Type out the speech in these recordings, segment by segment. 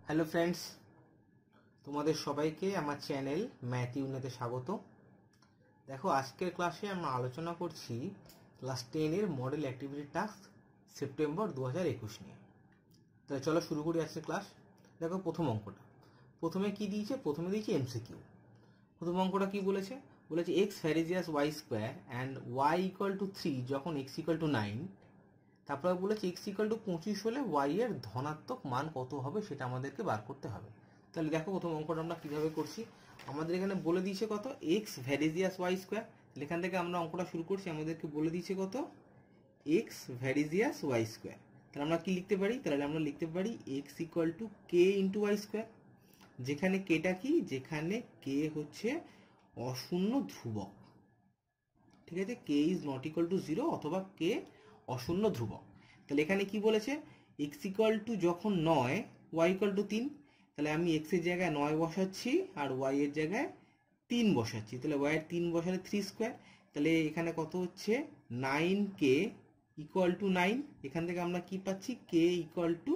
Hello friends, তোমাদের সবাইকে আমার চ্যানেল ম্যাথ ইউনিটে স্বাগত। দেখো, আজকের ক্লাসে আমরা আলোচনা করছি ক্লাস 10-এর মডেল অ্যাক্টিভিটি টাস্ক সেপ্টেম্বর 2021 নিয়ে। তাহলে চলো শুরু করি আজকের ক্লাস। দেখো, প্রথম অঙ্কটা প্রথমে কি দিয়েছে? প্রথমে দিয়েছে এমসিকিউ। প্রথম অঙ্কটা কি বলেছে? বলেছে x varies as y square and y equal to 3 যখন এক্স ইকুয়াল টু 9। তারপরে বলেছে এক্স ইকুয়াল টু 25 হলে ওয়াই এর ধনাত্মক মান কত হবে সেটা আমাদেরকে বার করতে হবে। তাহলে দেখো, প্রথম অঙ্কটা আমরা কীভাবে করছি। আমাদের এখানে বলে দিয়েছে কত? X varies as y square. তাহলে এখান থেকে আমরা অঙ্কটা শুরু করছি। আমাদেরকে বলে দিয়েছে কত? X varies as y square. তাহলে আমরা কি লিখতে পারি? তাহলে আমরা লিখতে পারি x equal to k into y square. যেখানে কেটা কি? যেখানে কে হচ্ছে অশূন্য ধ্রুবক। ঠিক আছে, K is not equal to 0 অথবা কে অশূন্য ধ্রুবক। তাহলে এখানে কি বলেছে? এক্স ইকুয়াল টু যখন 9, ওয়াই ইকুয়াল টু 3। তাহলে আমি এক্স এর জায়গায় 9 বসাচ্ছি আর ওয়াই এর জায়গায় 3 বসাচ্ছি। তাহলে ওয়াই এর 3 বসালে 3 স্কোয়ার। তাহলে এখানে কত হচ্ছে? 9k equal to 9। এখান থেকে আমরা কি পাচ্ছি? K equal to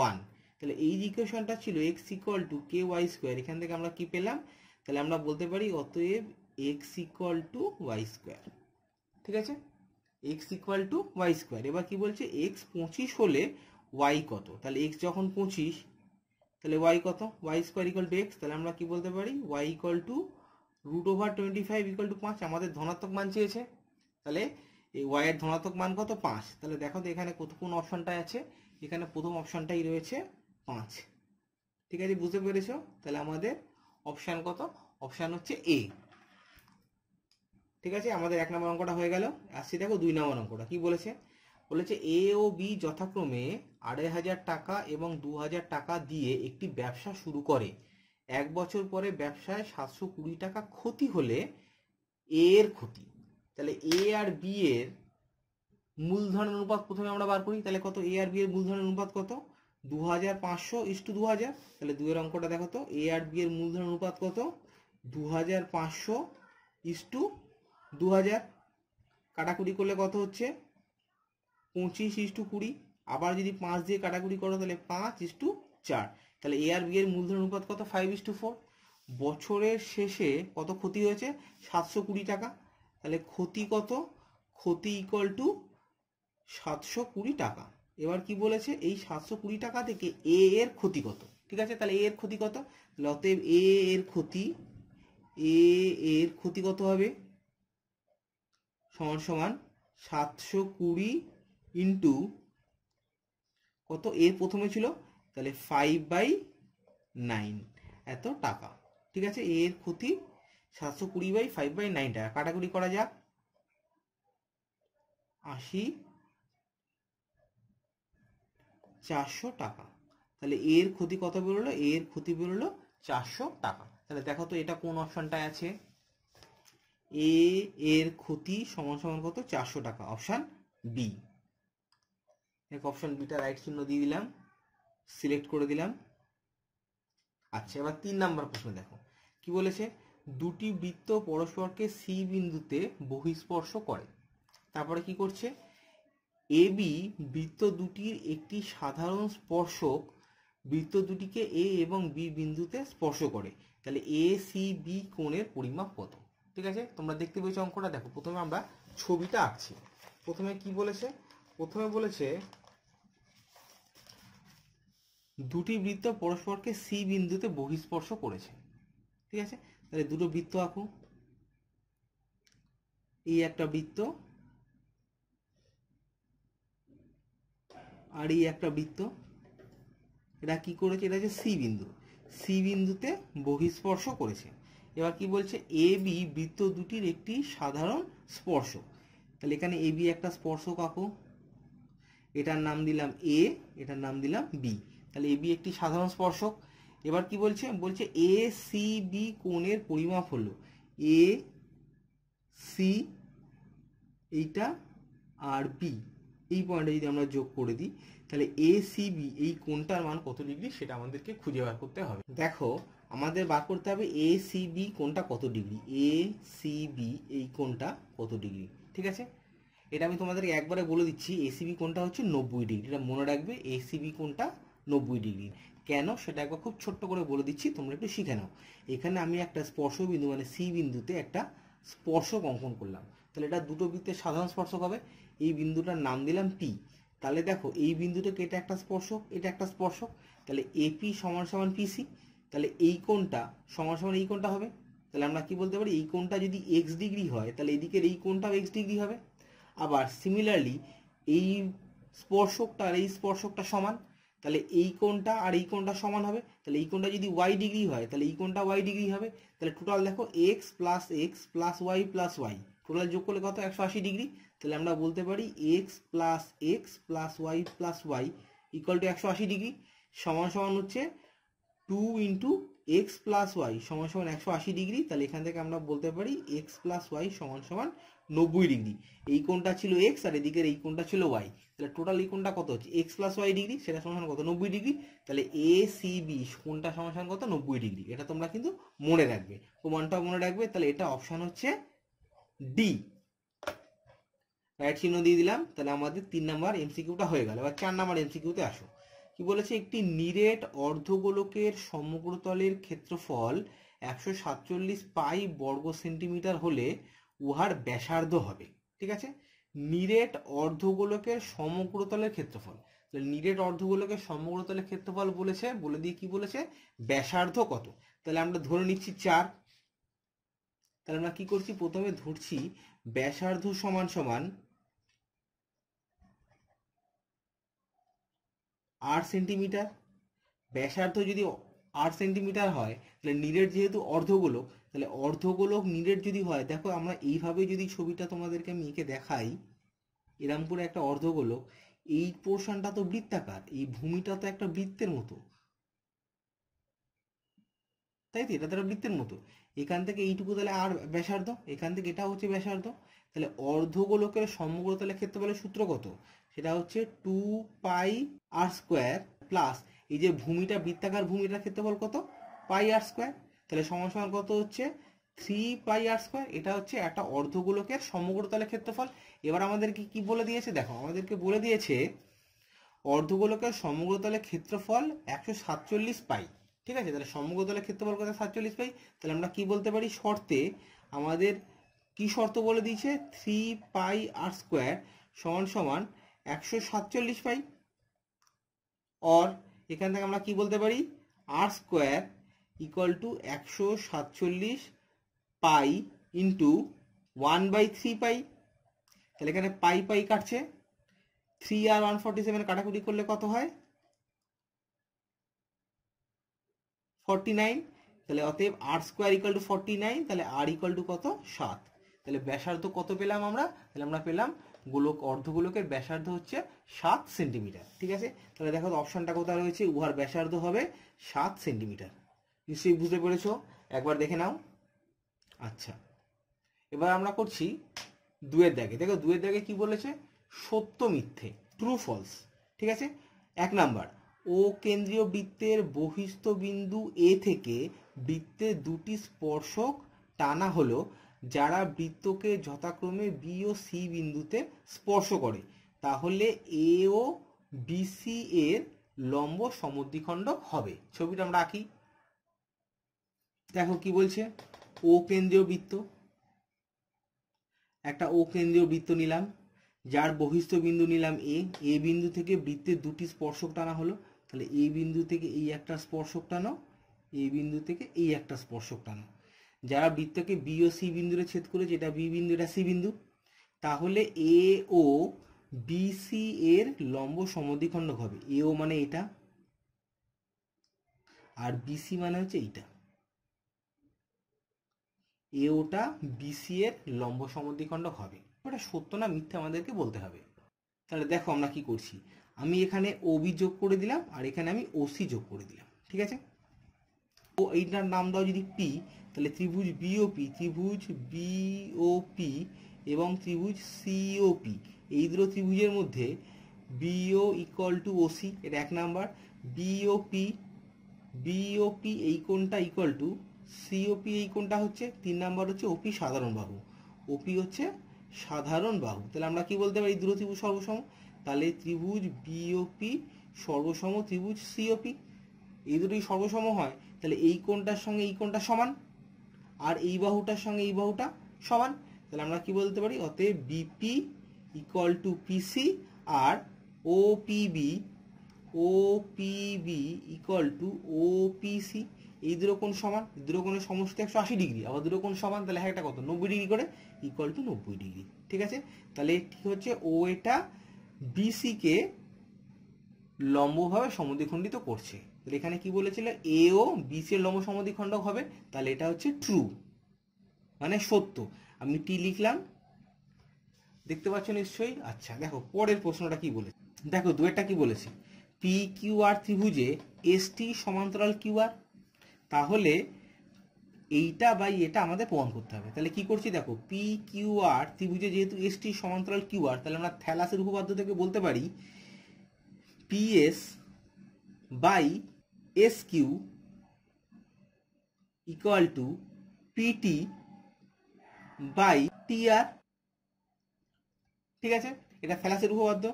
1। তাহলে এই যে ইকুয়েশনটা ছিল x equal to k y square, এখান থেকে আমরা কি পেলাম? তাহলে আমরা বলতে পারি অতএব x equal to y square. ঠিক আছে, x equal to y square. এবার কি বলছে? এক্স 25 হলে ওয়াই কত? তাহলে এক্স যখন 25, তাহলে ওয়াই কত? Y square equal to x. তাহলে আমরা কি বলতে পারি? Y equal to √25 equal to 5। আমাদের ধনাত্মক মান চেয়েছে। তাহলে এই ওয়াই এর ধনাত্মক মান কত? 5। তাহলে দেখো তো এখানে কোন অপশনটাই আছে? এখানে প্রথম অপশনটাই রয়েছে 5। ঠিক আছে, বুঝতে পেরেছো? তাহলে আমাদের অপশান কত? অপশান হচ্ছে এ। ঠিক আছে, আমাদের 1 নম্বর অঙ্কটা হয়ে গেল। আসছি দেখো 2 নম্বর অঙ্কটা কি বলেছে। বলেছে এ ও বি যথাক্রমে 2500 টাকা এবং 2000 টাকা দিয়ে একটি ব্যবসা শুরু করে। 1 বছর পরে ব্যবসায় 720 টাকা ক্ষতি হলে এ এর ক্ষতি। তাহলে এ আর বি এর মূলধনের অনুপাত প্রথমে আমরা বার করি। তাহলে কত? এ আর বি এর মূলধনের অনুপাত কত? 2500:2000। তাহলে 2 এর অঙ্কটা দেখো তো, এ আর বি এর মূলধনের অনুপাত কত? 2500:2000। কাটাকুটি করলে কত হচ্ছে? 25:20। আবার যদি 5 দিয়ে কাটাকুটি করো তাহলে 5:4। তাহলে এ আর বি এর মূলধন অনুপাত কত? 5:4। বছরের শেষে কত ক্ষতি হয়েছে? 720 টাকা। তাহলে ক্ষতি কত? ক্ষতি ইকুয়াল টু 720 টাকা। এবার কি বলেছে? এই 720 টাকা থেকে এ এর ক্ষতি কত? ঠিক আছে, তাহলে এ এর ক্ষতি কত? অতএব এ এর ক্ষতি কত হবে? সমান সমান 720 ইন্টু কত? এ প্রথমে ছিল, তাহলে 5/9 এত টাকা। ঠিক আছে, এর ক্ষতি 720/5/9 টাকা। কাটাকুটি করা যাক, 80,400 টাকা। তাহলে এর ক্ষতি কত বেরোলো? এর ক্ষতি বেরোলো 400 টাকা। তাহলে দেখো তো এটা কোন অপশনটায় আছে? এ এর ক্ষতি সমান সমান কত? 400 টাকা। Option B. অপশন বিটা রাইট চিহ্ন দিয়ে দিলাম, সিলেক্ট করে দিলাম। আচ্ছা, এবার 3 নাম্বার প্রশ্ন দেখো কি বলেছে। দুটি বৃত্ত পরস্পরকে সি বিন্দুতে বহিঃস্পর্শ করে। তারপরে কি করছে? এ বি বৃত্ত দুটির একটি সাধারণ স্পর্শক বৃত্ত দুটিকে এ এবং বি বিন্দুতে স্পর্শ করে। তাহলে এ সি বি কোণের পরিমাপ কত? ঠিক আছে, তোমরা দেখতে পেয়েছো অঙ্কটা। দেখো, প্রথমে আমরা ছবিটা আঁকছি। প্রথমে কি বলেছে? প্রথমে বলেছে দুটি বৃত্ত পরস্পরকে সি বিন্দুতে বহিঃস্পর্শ করেছে। ঠিক আছে, তাহলে দুটো বৃত্ত আঁকো। এই একটা বৃত্ত আর এই একটা বৃত্ত। এটা কি করেছে? এটা হচ্ছে সি বিন্দু। সি বিন্দুতে বহিঃস্পর্শ করেছে। এবার কি বলছে? এ বি বৃত্ত দুটির একটি সাধারণ স্পর্শক। তাহলে এখানে এ বি একটা স্পর্শক আঁকো। এটার নাম দিলাম এ, এটার নাম দিলাম বি। তাহলে এ বি একটি সাধারণ স্পর্শক। এবার কি বলছে? বলছে এ সি বি কোণের পরিমাপ হলো এ সি এইটা আর বি। এই পয়েন্টে যদি আমরা যোগ করে দিই তাহলে এ সি বি এই কোণটার মান কত ডিগ্রি সেটা আমাদেরকে খুঁজে বার করতে হবে। দেখো, আমাদের বার করতে হবে এ সি বি কোণটা কত ডিগ্রি। এ সি বি এই কোণটা কত ডিগ্রি। ঠিক আছে, এটা আমি তোমাদেরকে একবারে বলে দিচ্ছি। এসিবি কোণটা হচ্ছে 90 ডিগ্রি। এটা মনে রাখবে, এসিবি কোণটা 90°। কেন সেটা একবার খুব ছোট্ট করে বলে দিচ্ছি, তোমরা একটু শিখে নাও। এখানে আমি একটা স্পর্শ বিন্দু মানে সি বিন্দুতে একটা স্পর্শক অঙ্কন করলাম, তাহলে এটা দুটো বৃত্তের সাধারণ স্পর্শক হবে। এই বিন্দুটার নাম দিলাম পি। তাহলে দেখো এই বিন্দুটাকে এটা একটা স্পর্শক, এটা একটা স্পর্শক, তাহলে এপি সমান সমান পিসি। তাহলে এই কোণটা সমান সমান এই কোণটা হবে। তাহলে আমরা কি বলতে পারি, এই কোণটা যদি এক্স ডিগ্রি হয় তাহলে এদিকের এই কোণটাও এক্স ডিগ্রি হবে। আবার সিমিলারলি এই স্পর্শকটা আর এই স্পর্শকটা সমান, তাহলে এই কোণটা আর এই কোণটা সমান হবে। তাহলে এই কোণটা যদি ওয়াই ডিগ্রি হয় তাহলে এই কোণটা ওয়াই ডিগ্রি হবে। তাহলে টোটাল দেখো এক্স প্লাস ওয়াই টোটাল যোগ করলে কত, 180°। তাহলে আমরা বলতে পারি x plus y equal to 180° সমান সমান হচ্ছে 2 ইন্টু এক্স প্লাস ওয়াই সমান সমান 180°। তাহলে এখান থেকে আমরা বলতে পারি এক্স প্লাস ওয়াই সমান সমান 90°। এই কোণটা ছিল এক্স আর এদিকের এই কোণটা ছিল ওয়াই, তাহলে টোটাল এই কোণটা কত হচ্ছে এক্স প্লাস ওয়াই ডিগ্রি, সেটা সমান সমান কত, 90°। তাহলে এ সি বি কোণটা সমান সমান কত, 90°। এটা তোমরা কিন্তু মনে রাখবে, প্রমাণটাও মনে রাখবে। তাহলে এটা অপশন হচ্ছে ডি, রাইট চিহ্ন দিয়ে দিলাম। তাহলে আমাদের 3 নাম্বার এমসিকিউটা হয়ে গেল। এবার 4 নাম্বার এমসিকিউতে আসো। কি বলেছে, একটি নিরেট অর্ধগোলকের সমগ্রতলের ক্ষেত্রফল 147 পাই বর্গ সেন্টিমিটার হলে উহার ব্যাসার্ধ হবে। ঠিক আছে, নিরেট অর্ধগোলকের সমগ্রতলের ক্ষেত্রফল। তাহলে নিরেট অর্ধগোলকের সমগ্রতলের ক্ষেত্রফল বলেছে, বলে দিয়ে কি বলেছে, ব্যাসার্ধ কত। তাহলে আমরা ধরে নিচ্ছি 4। তাহলে আমরা কি করছি, প্রথমে ধরছি ব্যাসার্ধ সমান সমান 8 সেন্টিমিটার। ব্যাসার্ধ যদি 8 সেন্টিমিটার হয় তাহলে নিরেট যেহেতু অর্ধগোলক, তাহলে অর্ধগোলক নিরেট যদি হয়, দেখো আমরা এইভাবে যদি ছবিটা তোমাদেরকে আমি এঁকে দেখাই, এরম করে একটা অর্ধগোলক, এই পোর্শনটা তো বৃত্তাকার, এই ভূমিটা তো একটা বৃত্তের মতো, তাই তো, এটা তো একটা বৃত্তের মতো। এখান থেকে এইটুকু তাহলে আর ব্যাসার্ধ, এখান থেকে এটা হচ্ছে ব্যাসার্ধ। তাহলে অর্ধগোলকের সমগ্রতলের ক্ষেত্রফলের সূত্র কত, সেটা হচ্ছে 2 পাই আর স্কোয়ার প্লাস এই যে ভূমিটা বৃত্তাকার ভূমিটার ক্ষেত্রফল কত, পাই আর স্কোয়ার। তাহলে সমান সমান কত হচ্ছে 3 পাই আর স্কোয়ার। এটা হচ্ছে একটা অর্ধগোলকের সমগ্রতলের ক্ষেত্রফল। এবার আমাদেরকে কি বলে দিয়েছে, দেখো আমাদেরকে বলে দিয়েছে অর্ধগোলকের সমগ্রতলের ক্ষেত্রফল 147 পাই। ঠিক আছে, তাহলে সমগ্রতলের ক্ষেত্রফল কত, 47 পাই। তাহলে আমরা কি বলতে পারি, শর্তে আমাদের কি শর্ত বলে দিয়েছে, 3 পাই আর স্কোয়ার সমান সমান 147 পাই। और এখান থেকে আমরা কি বলতে পারি, r square equal to 147 pi into 1/3 pi. তাহলে এখানে পাই পাই কাটছে, 3 আর 147 কাটাকুটি করলে কত হয়, 49। তাহলে অতএব আর স্কোয়ার ইকুয়াল টু 49, তাহলে আর ইকুয়াল টু কত, 7। তাহলে ব্যাসার্ধ কত পেলাম আমরা, তাহলে আমরা পেলাম গোলক অর্ধগোলকের ব্যাসার্ধ হচ্ছে 7 সেন্টিমিটার। ঠিক আছে, তাহলে দেখো অপশনটা কোথায় রয়েছে, উহার ব্যাসার্ধ হবে 7 সেন্টিমিটার। নিশ্চয়ই বুঝতে পেরেছো, একবার দেখে নাও। আচ্ছা, এবার আমরা করছি 2-এর দাগে। দেখো 2-এর দাগে কি বলেছে, সত্য মিথ্যে, ট্রু ফলস। ঠিক আছে, 1 নাম্বার, ও কেন্দ্রীয় বৃত্তের বহিস্থ বিন্দু এ থেকে বৃত্তে দুটি স্পর্শক টানা হলো যারা বৃত্তকে যথাক্রমে বি ও সি বিন্দুতে স্পর্শ করে, তাহলে এ ও বিসি এর লম্ব সমদ্বিখণ্ডক হবে। ছবিটা আমরা আঁকি। দেখো কি বলছে, ও কেন্দ্রীয় বৃত্ত, একটা ও কেন্দ্রীয় বৃত্ত নিলাম, যার বহিস্থ বিন্দু নিলাম এ বিন্দু থেকে বৃত্তের দুটি স্পর্শক টানা হলো। তাহলে এই বিন্দু থেকে এই একটা স্পর্শক টানো, এই বিন্দু থেকে এই একটা স্পর্শক টানো, যারা বৃত্তকে বি ও সি বিন্দুরে ছেদ করেছে, এটা বি বিন্দু এটা সি বিন্দু, তাহলে এ ও বিসি এর লম্ব সমদ্বিখণ্ডক হবে। এ ও মানে এটা আর বিসি মানে হচ্ছে এইটা, এ ওটা বিসি এর লম্ব সমদ্বিখণ্ডক হবে। এটা সত্য না মিথ্যা আমাদেরকে বলতে হবে। তাহলে দেখো আমরা কি করছি, আমি এখানে ওবি যোগ করে দিলাম আর এখানে আমি ওসি যোগ করে দিলাম। ঠিক আছে, ও এইটার নাম দাও যদি পি, তাহলে ত্রিভুজ বিওপি, ত্রিভুজ বিওপি এবং ত্রিভুজ সিওপি, এই দুটো ত্রিভুজের মধ্যে বিও ইকুয়াল টু ওসি, এটা 1 নাম্বার। বিওপি এই কোণটা ইকুয়াল টু সিওপি, এই কোণটা হচ্ছে 3 নাম্বার হচ্ছে ওপি সাধারণ বাহু, ওপি হচ্ছে সাধারণ বাহু। তাহলে আমরা কি বলতে পারি, দুটো ত্রিভুজ সর্বসম। তাহলে ত্রিভুজ বিওপি সর্বসম ত্রিভুজ সিওপি, এই দুটোই সর্বসম হয়, তাহলে এই কোণটার সঙ্গে এই কোণটা সমান, আর এই বাহুটার সঙ্গে এই বাহুটা সমান, তাহলে আমরা কি বলতে পারি, অতএব বিপি ইকুয়াল টু পিসি আর ওপিবি ইকুয়াল টু ওপিসি। এই দুটো কোণ সমান, দুটো কোণের সমষ্টি 180 ডিগ্রি, আবার দুটো কোণ সমান, তাহলে হ্যাঁ এটা কত, 90 ডিগ্রি করে, ইকুয়াল টু 90 ডিগ্রি। ঠিক আছে, তাহলে ঠিক হচ্ছে ও এটা বিসি কে লম্বভাবে সমদ্বিখণ্ডিত করছে। তাহলে এখানে কি বলেছিল, এ ও বিসি এর লম্ব সমদ্বিখণ্ডক হবে, তাহলে এটা হচ্ছে ট্রু, মানে সত্য। আমি টি লিখলাম, দেখতে পাচ্ছ নিশ্চয়ই। আচ্ছা দেখো পরের প্রশ্নটা কি বলেছে, দেখো দুয়েরটা কি বলেছে, পি কিউ আর ত্রিভুজে এসটি সমান্তরাল কিউ আর, তাহলে এইটা বাই এটা আমাদের প্রমাণ করতে হবে। তাহলে কি করছি দেখো, পি কিউ আর ত্রিভুজে যেহেতু এসটি সমান্তরাল কিউ আর, তাহলে আমরা থ্যালাসের উপপাদ্য থেকে বলতে পারি PS by S Q equal to PT by TR. ঠিক আছে, এটা থ্যালাসের উপপাদ্য।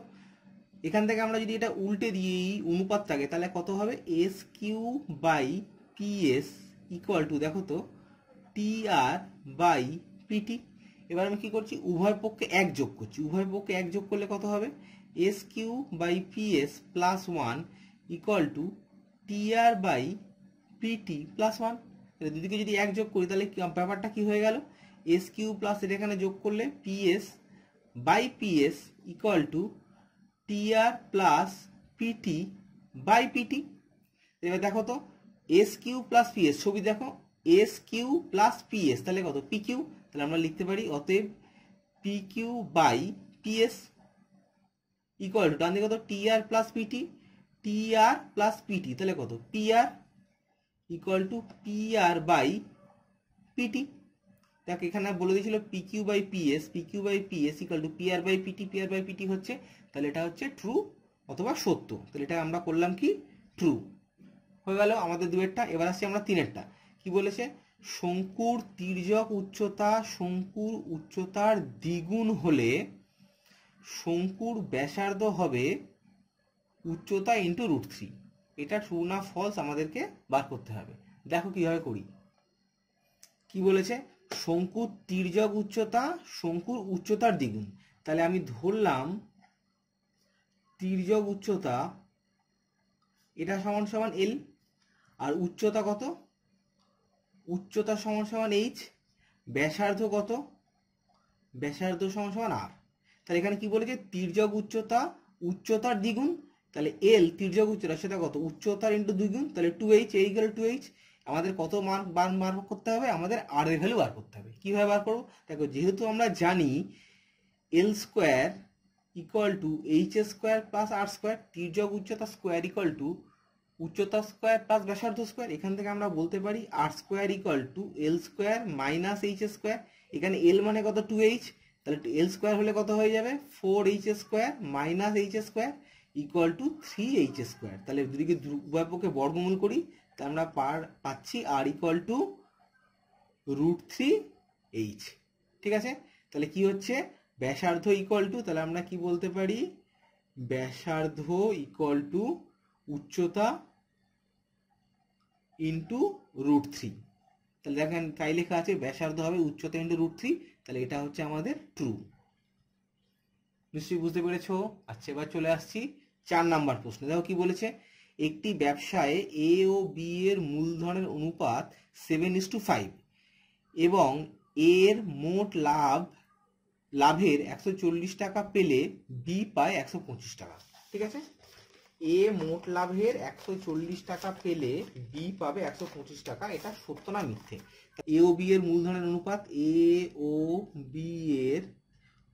এখান থেকে আমরা যদি এটা উল্টে দিই এই অনুপাতটাকে, তাহলে কত হবে, S Q by PS equal to, দেখো তো, টিআর বাই পিটি। এবার আমি কি করছি, উভয় পক্ষে এক যোগ করছি, উভয় পক্ষে এক যোগ করলে কত হবে, S Q by PS plus 1 equal to TR by PT plus 1। দুদিকে যদি এক যোগ করি তাহলে ব্যাপারটা কি হয়ে গেল, এস কিউ প্লাস এটা এখানে যোগ করলে PS by PS equal to TR plus PT by PT. এবার দেখো তো, এস কিউ প্লাস পিএস, ছবি দেখো, এস কিউ প্লাস পিএস, তাহলে কত, পি কিউ। তাহলে আমরা লিখতে পারি অতএব P Q by PS equal to, ডান দিকে কত, TR plus PT, TR plus PT, তাহলে কত, PR equal to PR by PT. দেখ এখানে বলে দিয়েছিল P Q by PS equal to PR by PT হচ্ছে, তাহলে এটা হচ্ছে ট্রু অথবা সত্য। তাহলে এটা আমরা করলাম কি, ট্রু হয়ে গেল আমাদের দুয়েরটা। এবার আসছি আমরা তিনেরটা। কি বলেছে, শঙ্কুর তির্যক উচ্চতা শঙ্কুর উচ্চতার দ্বিগুণ হলে শঙ্কুর ব্যাসার্ধ হবে উচ্চতা ইন্টু √3। এটা ট্রু না ফলস আমাদেরকে বার করতে হবে। দেখো কিভাবে করি। কি বলেছে, শঙ্কুর তির্যক উচ্চতা শঙ্কুর উচ্চতার দ্বিগুণ, তাহলে আমি ধরলাম তির্যক উচ্চতা এটা সমান সমান এল, আর উচ্চতা কত, উচ্চতা সমান সমান এইচ, ব্যাসার্ধ কত, ব্যাসার্ধ সমান সমান আর। তাহলে এখানে কি বলেছে, তির্যক উচ্চতা উচ্চতার দ্বিগুণ, তাহলে এল তির্যক উচ্চতা সেটা কত, উচ্চতার ইন্টু দ্বিগুণ, তাহলে 2h, এই গেল 2h। আমাদের কত মান বার করতে হবে, আমাদের আর এর ভ্যালু বার করতে হবে। কিভাবে বার করবো, দেখো যেহেতু আমরা জানি l square equal to h square plus r square, তির্যক উচ্চতা স্কোয়ার ইকুয়াল টু উচ্চতা স্কোয়ার প্লাস ব্যাসার্ধ স্কোয়ার, এখান থেকে আমরা বলতে পারি r square equal to l square minus h square. এখানে এল মানে কত, 2h, তাহলে এল স্কোয়ার হলে কত হয়ে যাবে, 4h square minus h square equal two 3h square. তাহলে দুদিকে উভয় পক্ষে বর্গমূল করি, তাহলে আমরা পাচ্ছি আর ইকুয়াল টু √3h। ঠিক আছে, তাহলে কি হচ্ছে, ব্যাসার্ধ ইকুয়াল টু, তাহলে আমরা কি বলতে পারি, ব্যাসার্ধ ইকুয়াল টু উচ্চতা ইন্টু √3। তাহলে দেখেন তাই লেখা আছে, ব্যাসার্ধ হবে উচ্চতা ইন্টু √3, তাহলে এটা হচ্ছে আমাদের ট্রু। নিশ্চয়ই বুঝতে পেরেছো। আচ্ছা এবার চলে আসছি 4 নাম্বার প্রশ্ন। দেখো কি বলেছে, একটি ব্যবসায়ে এ ও বি এর মূলধনের অনুপাত 7:5 এবং এর মোট লাভের 140 টাকা পেলে বি পায় 125 টাকা। ঠিক আছে, এ মোট লাভের 140 টাকা পেলে বি পাবে 125 টাকা, এটা সত্য না মিথ্যে। এ ও বি এর মূলধনের অনুপাত, এ ও বি এর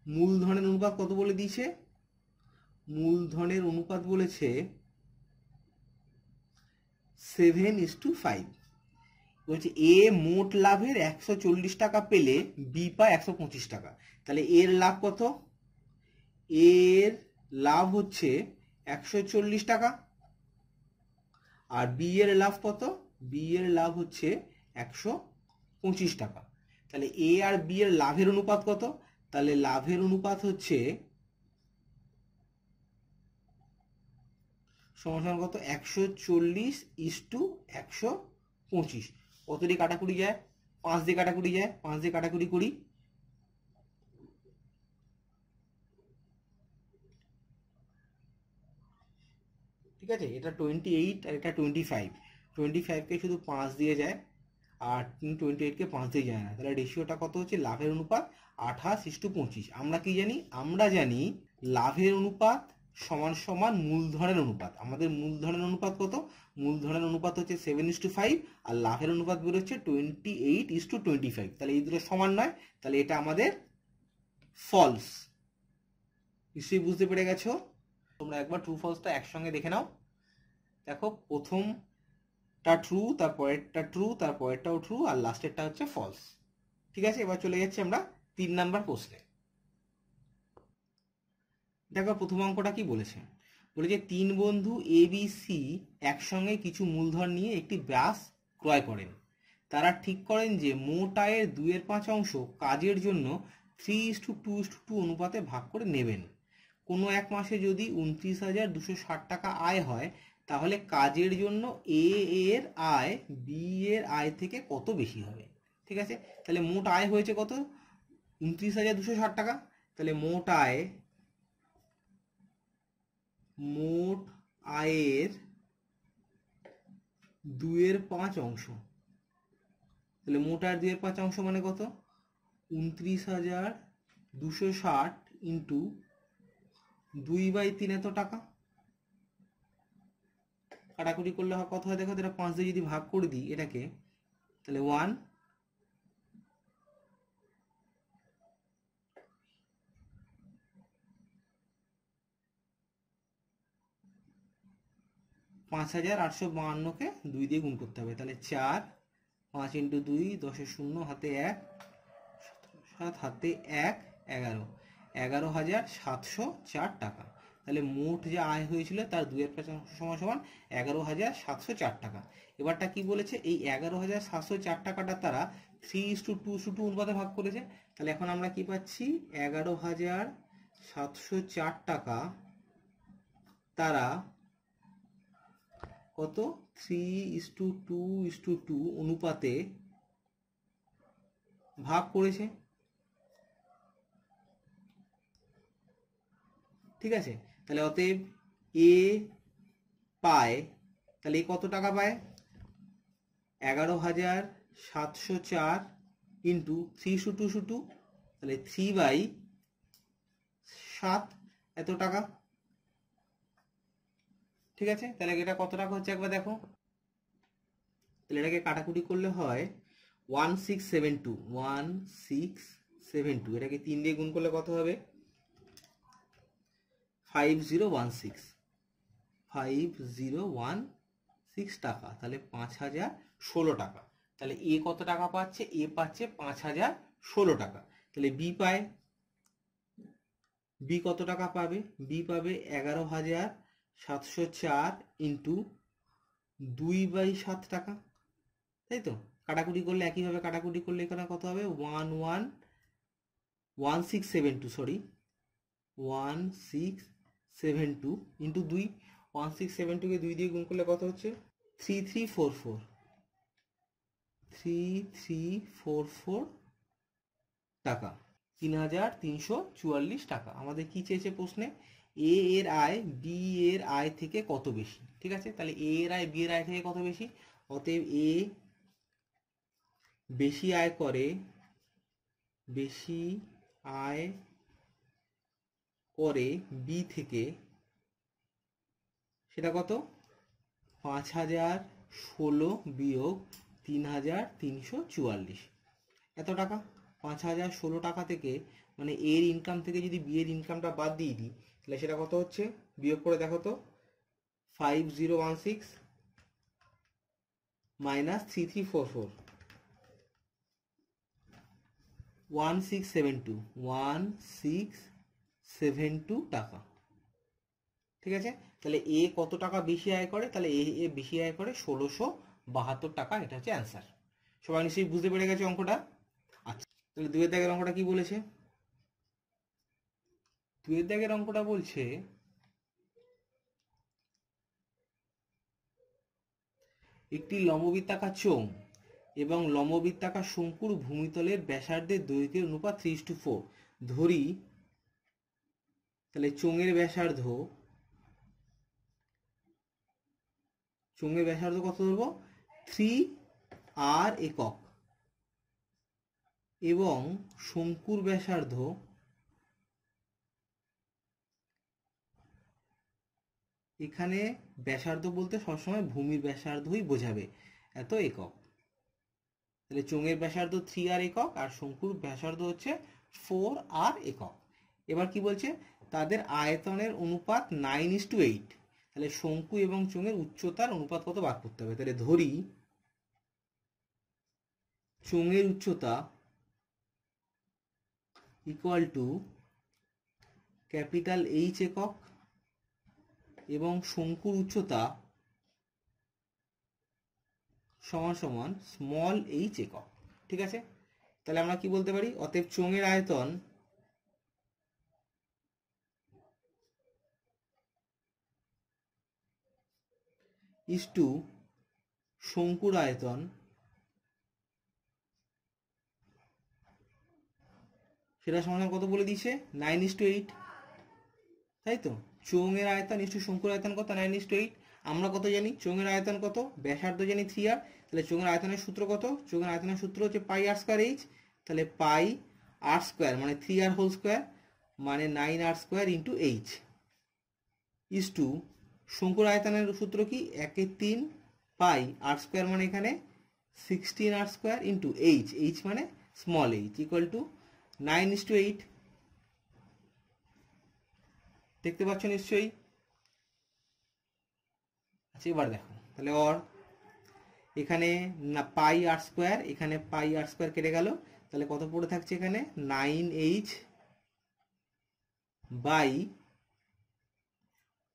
মূলধনের অনুপাত কত বলে দিয়েছে, মূলধনের অনুপাত বলেছে 7:5। বলছে এ মোট লাভের 140 টাকা পেলে বি পায় 125 টাকা। তাহলে এর লাভ কত, এর লাভ হচ্ছে 140 টাকা, আর বি এর লাভ কত, বি এর লাভ হচ্ছে 125 টাকা। তাহলে এ আর বি এর লাভের অনুপাত কত, তাহলে লাভের অনুপাত হচ্ছে সমান সমান কত 140:125। কত দিয়ে কাটাকুটি যায়? 5 দিয়ে কাটাকুটি যায়, 5 দিয়ে কাটাকুটি করি। ঠিক আছে, এটা 28 আর এটা 25। 25কে শুধু 5 দিয়ে যায় আর 28কে 5 দিয়ে যায় না, তাহলে রেশিওটা কত হচ্ছে? লাভের অনুপাত 28:25। আমরা কি জানি? আমরা জানি লাভের অনুপাত সমান সমান মূলধনের অনুপাত। আমাদের মূলধনের অনুপাত কত? মূলধনের অনুপাত হচ্ছে 7:5 আর লাভের অনুপাত বেরোচ্ছে 28:25। তাহলে এই দুটো সমান নয়, তাহলে এটা আমাদের ফলস। নিশ্চয়ই বুঝতে পেরে গেছো। তোমরা একবার ট্রু ফলসটা একসঙ্গে দেখে নাও। দেখো, প্রথমটা ট্রু, তারপরেরটা ট্রু, তারপরেরটাও ট্রু, আর লাস্টেরটা হচ্ছে ফলস। ঠিক আছে, এবার চলে যাচ্ছি আমরা 3 নাম্বার প্রশ্নে। দেখো প্রথম অঙ্কটা কি বলেছে? বলেছে 3 বন্ধু এ বি সি একসঙ্গে কিছু মূলধন নিয়ে একটি বাস ক্রয় করেন। তারা ঠিক করেন যে মোট আয়ের 2/5 অংশ কাজের জন্য 3:2:2 অনুপাতে ভাগ করে নেবেন। কোনো এক মাসে যদি 29,260 টাকা আয় হয়, তাহলে কাজের জন্য এ এর আয় বি এর আয় থেকে কত বেশি হবে? ঠিক আছে, তাহলে মোট আয় হয়েছে কত? 29,260 টাকা। তাহলে মোট আয়ের 2/5 অংশ। তাহলে মোট আয়ের 2/5 অংশ মানে কত? 29,260 ইন্টু 2/3 এত টাকা। কাটাকুটি করলে কত হয়? দেখো, এটা 5 দিয়ে যদি ভাগ করে দিই এটাকে, তাহলে 1 5,852কে 2 দিয়ে গুণ করতে হবে। তাহলে 4, 5 ইন্টু 2, 10 0, হাতে 1, 7 হাতে 1, 11, 11,704 টাকা। তাহলে মোট যে আয় হয়েছিল তার 2/5 অংশ সমান সমান 11,704 টাকা। এবারটা কি বলেছে? এই 11,704 টাকাটা তারা 3:2:2 অনুপাতে ভাগ করেছে। তাহলে এখন আমরা কি পাচ্ছি? 11,704 টাকা তারা কত? 3:2:2 অনুপাতে ভাগ করেছে। ঠিক আছে, তাহলে অতএব এ পায়, তাহলে কত টাকা পায়? 11,704 ইন্টু 3:2:2, তাহলে 3/7 এত টাকা। ঠিক আছে, তাহলে এটা কত টাকা হচ্ছে একবার দেখো। তাহলে এটাকে কাটাকুটি করলে হয় 1672। এটাকে 3 দিয়ে গুণ করলে কত হবে? 5016 টাকা। তাহলে 5,016 টাকা। তাহলে এ কত টাকা পাচ্ছে? এ পাচ্ছে 5,016 টাকা। তাহলে বি কত টাকা পাবে? বি পাবে 11,704 ইন্টু 2/7 টাকা। তাই তো? কাটাকুটি করলে একইভাবে কাটাকুটি করলে এখানে কত হবে? 1672 ইন্টু 2, 1672কে 2 দিয়ে গুণ করলে কত হচ্ছে? 3344 টাকা। 3,344 টাকা। আমাদের কি চেয়েছে প্রশ্নে? এ এর আয় বি এর আয় থেকে কত বেশি। ঠিক আছে, তাহলে এ এর আয় বি এর আয় থেকে কত বেশি? অতএব এ বেশি আয় করে বি থেকে, সেটা কত? 5,016 বিয়োগ 3,344 এত টাকা। 5,016 টাকা থেকে, মানে এর ইনকাম থেকে যদি বি এর ইনকামটা বাদ দিয়ে দিই, তাহলে সেটা কত হচ্ছে? বিয়োগ করে দেখো তো। 5016 মাইনাস 3344, 1672 টাকা। ঠিক আছে, তাহলে এ কত টাকা বেশি আয় করে? তাহলে এ বেশি আয় করে 1,672 টাকা। এটা হচ্ছে অ্যান্সার। সবাই নিশ্চয়ই বুঝতে পেরে গেছে অঙ্কটা। আচ্ছা, তাহলে 2 এর দাগের অঙ্কটা কি বলেছে? 2 এর দাগের অঙ্কটা বলছে একটি লম্ববৃত্তাকার চোঙ এবং লম্ববৃত্তাকার শঙ্কুর ভূমিতলের ব্যাসার্ধের দৈর্ঘ্যের অনুপাত 3:4। ধরি তাহলে চোঙের ব্যাসার্ধ কত ধরবো, 3r একক, এবং শঙ্কুর ব্যাসার্ধ এখানে ব্যাসার্ধ বলতে সবসময় ভূমির ব্যাসার্ধই বোঝাবে, এত একক। তাহলে চোঙের ব্যাসার্ধ 3r একক আর শঙ্কুর ব্যাসার্ধ হচ্ছে 4r একক। এবার কি বলছে, তাদের আয়তনের অনুপাত 9:8। তাহলে শঙ্কু এবং চোঙের উচ্চতার অনুপাত কত বার করতে হবে। তাহলে ধরি চোঙের উচ্চতা ইকুয়াল টু ক্যাপিটাল H একক এবং শঙ্কুর উচ্চতা সমান সমান স্মল h একক। ঠিক আছে, তাহলে আমরা কি বলতে পারি, অতএব চোঙের আয়তন ইস টু শঙ্কুর আয়তন সেটা সমান কত বলে দিয়েছে, 9:8। তাই তো, চোঙের আয়তন ইস টু শঙ্কুর আয়তন কত, 9:8। আমরা কত জানি, চোঙের আয়তন কত, ব্যাসার্ধ জানি 3r। তাহলে চোঙের আয়তনের সূত্র কত, চোঙের আয়তনের সূত্র হচ্ছে πr²h। তাহলে πr² মানে 3r হোল স্কোয়ার মানে 9r² into h is to শঙ্কুর আয়তনের সূত্র কি, 1/3 πr² মানে এখানে 16r² ইন্টু h মানে স্মল h ইকুয়াল টু 9:8। দেখতে পাচ্ছ নিশ্চয়ই। আচ্ছা, এবার দেখো তাহলে এখানে πr², এখানে πr² কেটে গেল, তাহলে কত পড়ে থাকছে এখানে, 9h by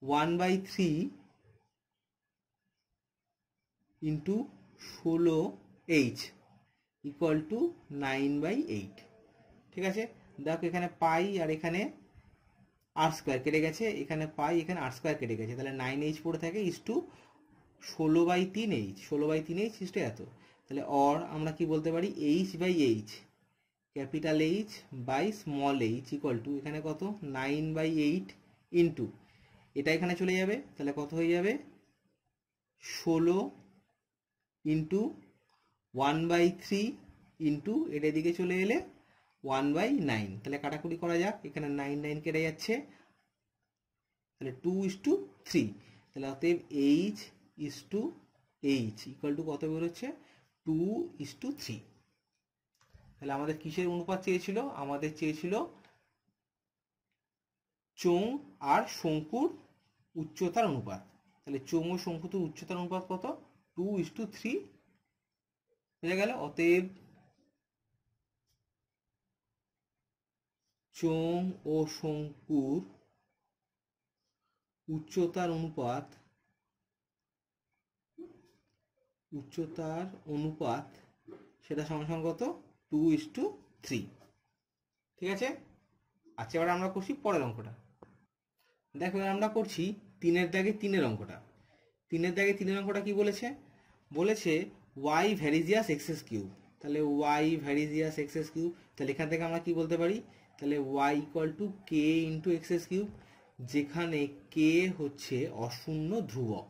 1/3 into 16h equal to 9/8। ঠিক আছে, দেখো এখানে পাই আর এখানে r² কেটে গেছে, এখানে পাই এখানে r² কেটে গেছে, তাহলে 9h পড়ে থাকে is to 16/3h। 16/3h is to এত। তাহলে আমরা কি বলতে পারি, h/h capital H by small h equal to এখানে কত, 9/8 ইন্টু এটা এখানে চলে যাবে, তাহলে কত হয়ে যাবে, 16 ইন্টু 1/3 ইন্টু এটা দিকে চলে এলে 1/9। তাহলে কাটাকুটি করা যাক, এখানে 9 কেটে যাচ্ছে, তাহলে 2:3। তাহলে অতএব h/h ইকুয়াল টু কত বেরোচ্ছে, 2:3। তাহলে আমাদের কিসের অনুপাত চেয়েছিল, আমাদের চেয়েছিল চোঙ আর শঙ্কুর উচ্চতার অনুপাত। তাহলে চোঙ ও শঙ্কুর উচ্চতার অনুপাত কত, 2:3 হয়ে গেল। অতএব চোঙ ও শঙ্কুর উচ্চতার অনুপাত সেটা সমান কত, 2:3। ঠিক আছে। আচ্ছা, এবার আমরা করছি পরের অঙ্কটা। দেখো এবার আমরা করছি 3-এর দাগে 3-এর অঙ্কটা। 3-এর দাগে 3-এর অঙ্কটা কি বলেছে, বলেছে y ভ্যারিজিয়াস এক্সএস কিউব। তাহলে y ভ্যারিজিয়াস এক্সএস কিউব, তাহলে এখান থেকে আমরা কি বলতে পারি, তাহলে y equal to k into x's cube, যেখানে কে হচ্ছে অশূন্য ধ্রুবক।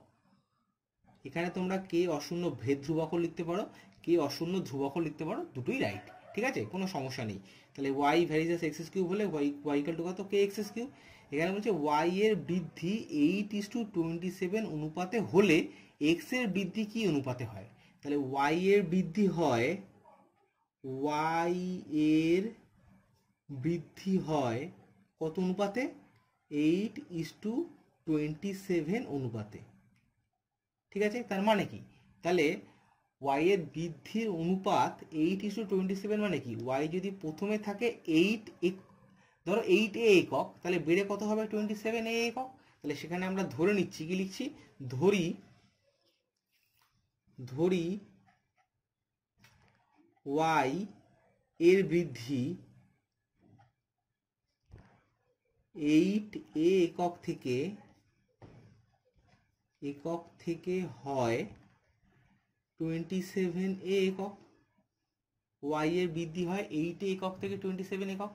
এখানে তোমরা কে অশূন্য ভেদ ধ্রুবকও লিখতে পারো, কে অশূন্য ধ্রুবকও লিখতে পারো, দুটোই রাইট। ঠিক আছে, কোনো সমস্যা নেই। তাহলে y ভ্যারিজিয়াস এক্সএস কিউব হলে y ইকুয়াল টু কত, কে এক্সএস কিউব। এখানে বলছে y এর বৃদ্ধি 8:27 অনুপাতে হলে x এর বৃদ্ধি কি অনুপাতে হয়। তাহলে y এর বৃদ্ধি হয় কত অনুপাতে, 8:27 অনুপাতে। ঠিক আছে, তার মানে কি, তাহলে y এর বৃদ্ধির অনুপাত 8:27 মানে কি, y যদি প্রথমে থাকে 8, ধরো 8a একক, তাহলে বেড়ে কত হবে, 27a একক। তাহলে সেখানে আমরা ধরে নিচ্ছি, কি লিখছি, ধরি y এর বৃদ্ধি 8a একক থেকে হয় 27a একক, y এর বৃদ্ধি হয় 8 একক থেকে 27 একক,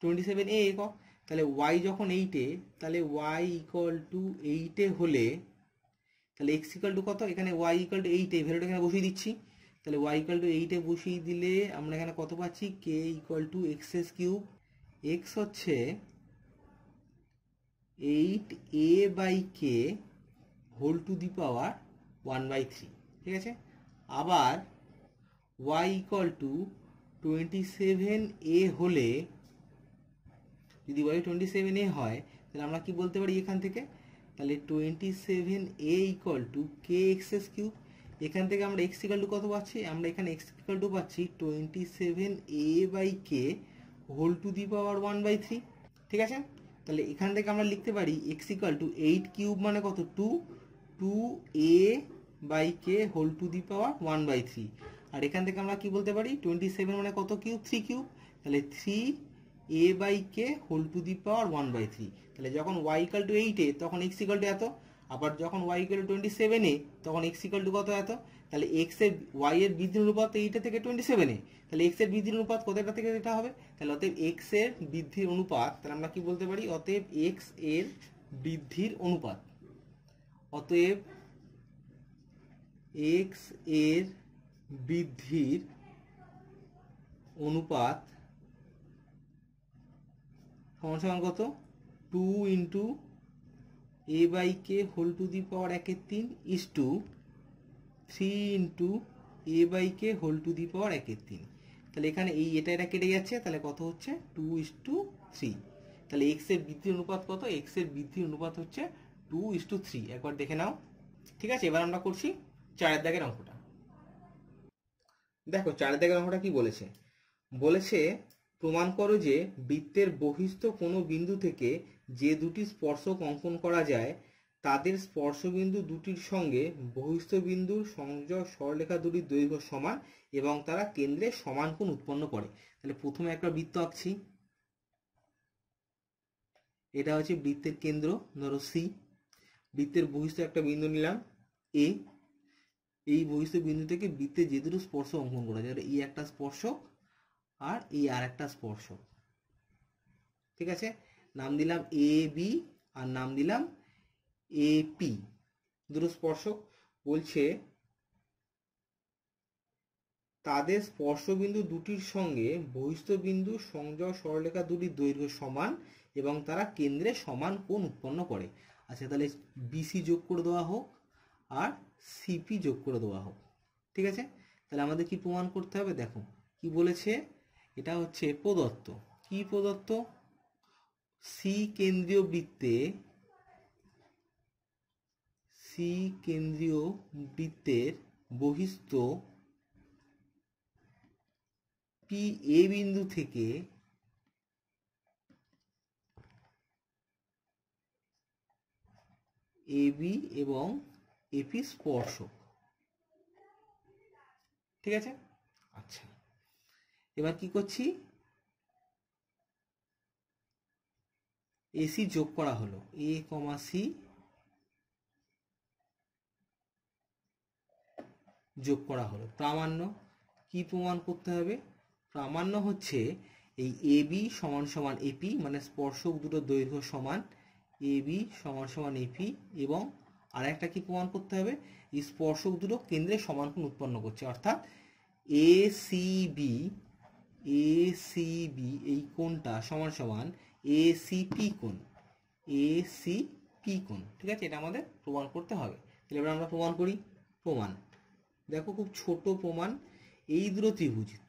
27a একক। তাহলে y যখন 8-এ, তাহলে y ইকুয়াল টু 8-এ হলে তাহলে x ইকুয়াল টু কত, এখানে y ইকুয়াল টু 8, এই ভ্যালুটা এখানে বসিয়ে দিচ্ছি। তাহলে y ইকুয়াল টু 8-এ বসিয়ে দিলে আমরা এখানে কত পাচ্ছি, k equal to x cube. x হচ্ছে 8a by k whole to the power 1/3, ঠিক আছে। আবার y ইকুয়াল টু 27a হলে, যদি y 27a হয় তাহলে আমরা কি বলতে পারি এখান থেকে, তাহলে 27a equal to K x cube. এখান থেকে আমরা x ইকুয়াল টু কত পাচ্ছি, আমরা এখানে x ইকুয়াল টু পাচ্ছি 27a by k whole to the power 1/3, ঠিক আছে। তাহলে এখান থেকে আমরা লিখতে পারি x ইকুয়াল টু 8 কিউব মানে কত, 2a by k whole to the power 1/3। আর এখান থেকে আমরা কি বলতে পারি, 27 মানে কত কিউব, 3 কিউব, তাহলে 3a by k whole to the power 1/3। তাহলে যখন y ইকুয়াল টু 8-এ তখন x ইকুয়াল টু এত, আবার যখন y ইকুয়াল টু 27-এ তখন x ইকুয়াল টু কত, এত। তাহলে y এর বৃদ্ধির অনুপাত 8 থেকে 27-এ, তাহলে x এর বৃদ্ধির অনুপাত কতটা থেকে এটা হবে, তাহলে অতএব x এর বৃদ্ধির অনুপাত, তাহলে আমরা কি বলতে পারি, অতএব x এর বৃদ্ধির অনুপাত, অতএব x এর বৃদ্ধির অনুপাত সমান সমান কত, 2 into a by k whole to the power 1/3 is to 3 into a by k whole to the power 1/3। তাহলে এখানে এটা কেটে যাচ্ছে, তাহলে কত হচ্ছে, 2:3। তাহলে x এর বৃদ্ধির অনুপাত কত, x এর বৃদ্ধির অনুপাত হচ্ছে 2:3। একবার দেখে নাও, ঠিক আছে। এবার আমরা করছি 4-এর দাগের অঙ্কটা। দেখো 4-এর দাগের অঙ্কটা কি বলেছে, বলেছে প্রমাণ করো যে বৃত্তের বহিস্থ কোনো বিন্দু থেকে যে দুটি স্পর্শক অঙ্কন করা যায় তাদের স্পর্শবিন্দু দুটির সঙ্গে বহিস্থ বিন্দুর সংযোগ সরলরেখা দুটির দৈর্ঘ্য সমান এবং তারা কেন্দ্রে সমান কোণ উৎপন্ন করে। তাহলে প্রথমে একটা বৃত্ত আঁকছি, এটা হচ্ছে বৃত্তের কেন্দ্র, ধরো সি। বৃত্তের বহিস্থ একটা বিন্দু নিলাম এ, এই বহিস্থ বিন্দু থেকে বৃত্তের যে দুটো স্পর্শ অঙ্কন করা যায়, এই একটা স্পর্শক আর এই আর একটা স্পর্শক, ঠিক আছে। নাম দিলাম এ বি আর নাম দিলাম এ পি, দুটো স্পর্শক। বলছে তাদের স্পর্শবিন্দু দুটির সঙ্গে বহিস্থ বিন্দু সংযোগ সরলরেখা দুটির দৈর্ঘ্য সমান এবং তারা কেন্দ্রে সমান কোণ উৎপন্ন করে। আচ্ছা, তাহলে বিসি যোগ করে দেওয়া হোক আর সিপি যোগ করে দেওয়া হোক, ঠিক আছে। তাহলে আমাদের কি প্রমাণ করতে হবে, দেখো কি বলেছে, এটা হচ্ছে প্রদত্ত, কি প্রদত্ত, সি কেন্দ্রীয় বৃত্তের বহিস্থ পি এ বিন্দু থেকে এবি এবং এপি স্পর্শক, ঠিক আছে। আচ্ছা, এবার কি করছি, এসি যোগ করা হলো, এ কমা সি যোগ করা হলো। প্রামাণ্য কি প্রমাণ করতে হবে, প্রামাণ্য হচ্ছে এই এবি সমান সমান এপি, মানে স্পর্শক দুটো দৈর্ঘ্য সমান, এবি সমান সমান এপি, এবং আর একটা কি প্রমাণ করতে হবে, এই স্পর্শক দুটো কেন্দ্রে সমান কোণ উৎপন্ন করছে, অর্থাৎ এ সি বি এই কোণটা সমান সমান এ সি পি কোণ, ঠিক আছে। এটা আমাদের প্রমাণ করতে হবে। তাহলে এবার আমরা প্রমাণ করি। প্রমাণ দেখো, খুব ছোট প্রমাণ। এই দুটো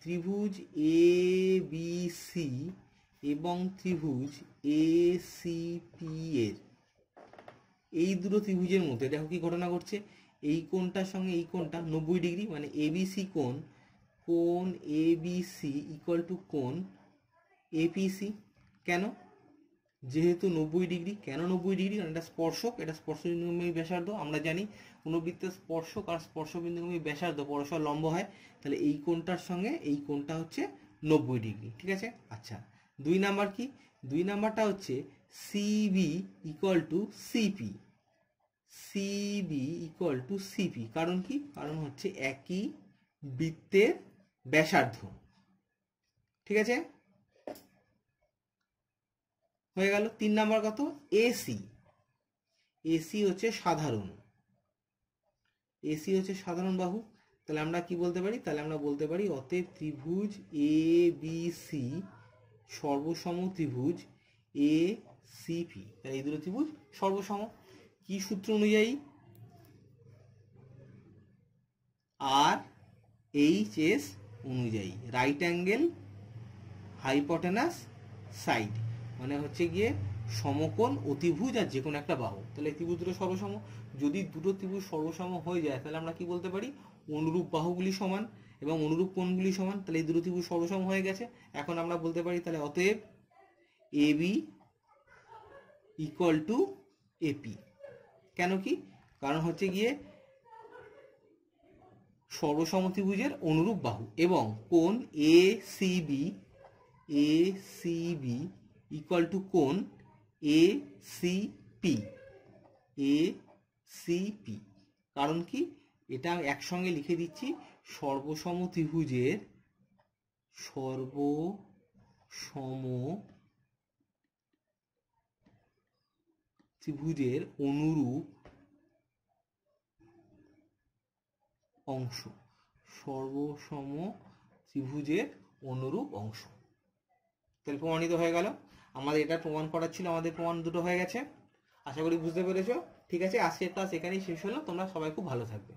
ত্রিভুজ এ বি সি এবং ত্রিভুজ এ সি পি এর, এই দুটো ত্রিভুজের মধ্যে দেখো কি ঘটনা ঘটছে, এই কোণটার সঙ্গে এই কোণটা 90 ডিগ্রি, মানে এবিসি কোণ এবিসি ইকুয়াল টু কোণ এপিসি। কেন, যেহেতু 90 ডিগ্রি। কেন 90 ডিগ্রি, কারণ এটা স্পর্শক, এটা স্পর্শবিন্দুগামী ব্যাসার্ধ। আমরা জানি কোনো বৃত্তের স্পর্শক আর স্পর্শবিন্দুগামী ব্যাসার্ধ পরস্পর লম্ব হয়, তাহলে এই কোণটার সঙ্গে এই কোণটা হচ্ছে 90 ডিগ্রি, ঠিক আছে। আচ্ছা, 2 নাম্বার কি, 2 নাম্বারটা হচ্ছে CB equal to CP. CB equal to CP. কারণ কি? কারণ হচ্ছে একই বৃত্তের ব্যাসার্ধ। ঠিক আছে, হয়ে গেল। 3 নাম্বার কত? এসি। এসি হচ্ছে সাধারণ, এসি হচ্ছে সাধারণ বাহু। তাহলে আমরা কি বলতে পারি? তাহলে আমরা বলতে পারি অতএব ত্রিভুজ এ বি সি সর্বসম ত্রিভুজ এ সিপি। তাহলে এই দুটো ত্রিভুজ সর্বসম। কি সূত্র অনুযায়ী? আর এইচ এস অনুযায়ী, রাইট অ্যাঙ্গেল হাইপোটেনাস সাইড, মানে হচ্ছে গিয়ে সমকোণ অতিভুজ আর যে কোনো একটা বাহু। তাহলে ত্রিভুজ দুটো সর্বসম। যদি দুটো ত্রিভুজ সর্বসম হয়ে যায় তাহলে আমরা কি বলতে পারি? অনুরূপ বাহুগুলি সমান এবং অনুরূপ কোণগুলি সমান। তাহলে এই দুটো ত্রিভুজ সর্বসম হয়ে গেছে। এখন আমরা বলতে পারি তাহলে অতএব A B equal to AP. কেন কি? কারণ হচ্ছে গিয়ে সর্বসম ত্রিভুজের অনুরূপ বাহু এবং কোণ এ সিবি ইকুয়াল টু কোণ এ সিপি। কারণ কি? এটা একসঙ্গে লিখে দিচ্ছি, সর্বসম ত্রিভুজের অনুরূপ অংশ, সর্বসম ত্রিভুজের অনুরূপ অংশ। তাহলে প্রমাণিত হয়ে গেল। আমাদের এটা প্রমাণ করার ছিল, আমাদের প্রমাণ দুটো হয়ে গেছে। আশা করি বুঝতে পেরেছো। ঠিক আছে, আজকের ক্লাস এখানেই শেষ হলো। তোমরা সবাই খুব ভালো থাকবে।